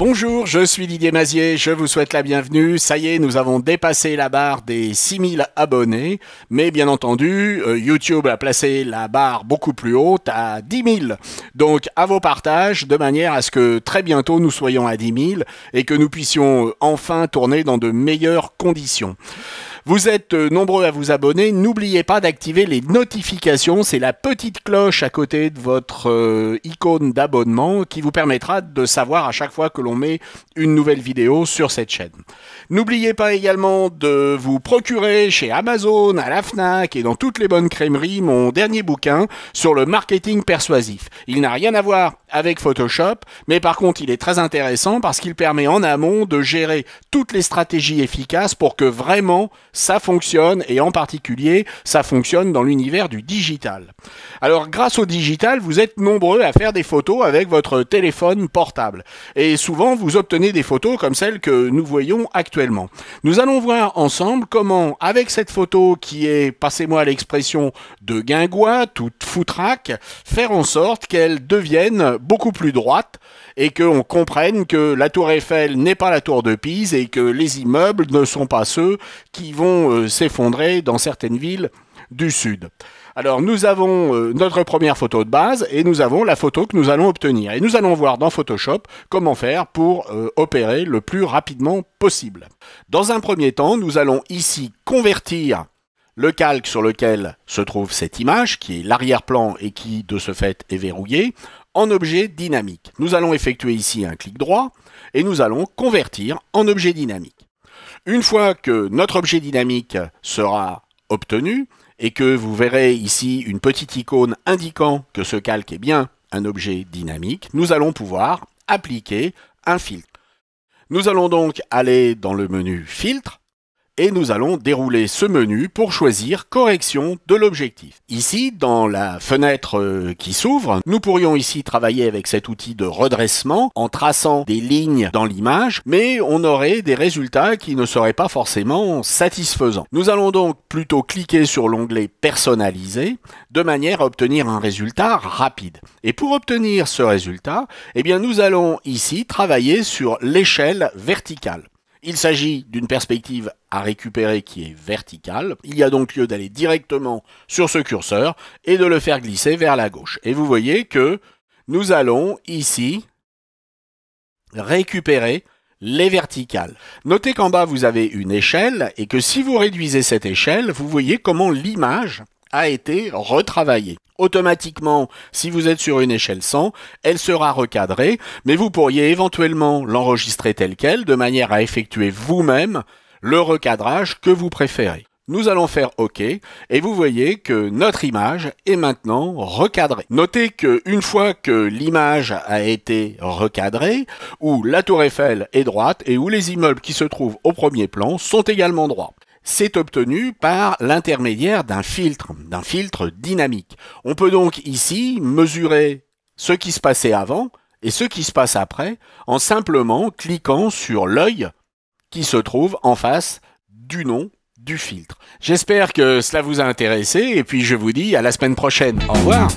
Bonjour, je suis Didier Mazier, je vous souhaite la bienvenue. Ça y est, nous avons dépassé la barre des 6000 abonnés, mais bien entendu, YouTube a placé la barre beaucoup plus haute à 10 000. Donc à vos partages, de manière à ce que très bientôt nous soyons à 10 000 et que nous puissions enfin tourner dans de meilleures conditions. Vous êtes nombreux à vous abonner, n'oubliez pas d'activer les notifications, c'est la petite cloche à côté de votre icône d'abonnement qui vous permettra de savoir à chaque fois que l'on met une nouvelle vidéo sur cette chaîne. N'oubliez pas également de vous procurer chez Amazon, à la Fnac et dans toutes les bonnes crèmeries mon dernier bouquin sur le marketing persuasif. Il n'a rien à voir avec Photoshop, mais par contre il est très intéressant parce qu'il permet en amont de gérer toutes les stratégies efficaces pour que vraiment ça fonctionne, et en particulier, ça fonctionne dans l'univers du digital. Alors, grâce au digital, vous êtes nombreux à faire des photos avec votre téléphone portable. Et souvent, vous obtenez des photos comme celles que nous voyons actuellement. Nous allons voir ensemble comment, avec cette photo qui est, passez-moi l'expression, de guingois, toute foutraque, faire en sorte qu'elle devienne beaucoup plus droite et qu'on comprenne que la tour Eiffel n'est pas la tour de Pise et que les immeubles ne sont pas ceux qui vont s'effondrer dans certaines villes du sud. Alors nous avons notre première photo de base et nous avons la photo que nous allons obtenir. Et nous allons voir dans Photoshop comment faire pour opérer le plus rapidement possible. Dans un premier temps, nous allons ici convertir le calque sur lequel se trouve cette image, qui est l'arrière-plan et qui de ce fait est verrouillé, en objet dynamique. Nous allons effectuer ici un clic droit et nous allons convertir en objet dynamique. Une fois que notre objet dynamique sera obtenu et que vous verrez ici une petite icône indiquant que ce calque est bien un objet dynamique, nous allons pouvoir appliquer un filtre. Nous allons donc aller dans le menu Filtre et nous allons dérouler ce menu pour choisir correction de l'objectif. Ici, dans la fenêtre qui s'ouvre, nous pourrions ici travailler avec cet outil de redressement en traçant des lignes dans l'image, mais on aurait des résultats qui ne seraient pas forcément satisfaisants. Nous allons donc plutôt cliquer sur l'onglet personnaliser de manière à obtenir un résultat rapide. Et pour obtenir ce résultat, eh bien, nous allons ici travailler sur l'échelle verticale. Il s'agit d'une perspective à récupérer qui est verticale. Il y a donc lieu d'aller directement sur ce curseur et de le faire glisser vers la gauche. Et vous voyez que nous allons ici récupérer les verticales. Notez qu'en bas vous avez une échelle et que si vous réduisez cette échelle, vous voyez comment l'image a été retravaillée. Automatiquement, si vous êtes sur une échelle 100, elle sera recadrée, mais vous pourriez éventuellement l'enregistrer telle quelle, de manière à effectuer vous-même le recadrage que vous préférez. Nous allons faire OK, et vous voyez que notre image est maintenant recadrée. Notez qu'une fois que l'image a été recadrée, où la tour Eiffel est droite et où les immeubles qui se trouvent au premier plan sont également droits. C'est obtenu par l'intermédiaire d'un filtre dynamique. On peut donc ici mesurer ce qui se passait avant et ce qui se passe après en simplement cliquant sur l'œil qui se trouve en face du nom du filtre. J'espère que cela vous a intéressé et puis je vous dis à la semaine prochaine. Au revoir.